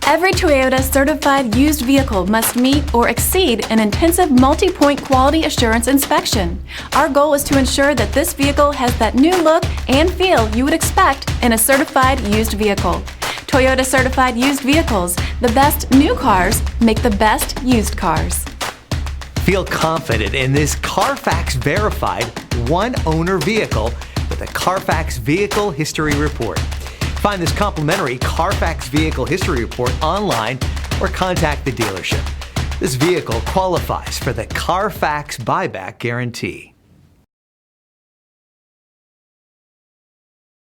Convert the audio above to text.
Every Toyota certified used vehicle must meet or exceed an intensive multi-point quality assurance inspection. Our goal is to ensure that this vehicle has that new look and feel you would expect in a certified used vehicle. Toyota certified used vehicles, the best new cars make the best used cars. Feel confident in this Carfax verified one-owner vehicle with a Carfax Vehicle History Report. Find this complimentary Carfax Vehicle History Report online or contact the dealership. This vehicle qualifies for the Carfax Buyback Guarantee.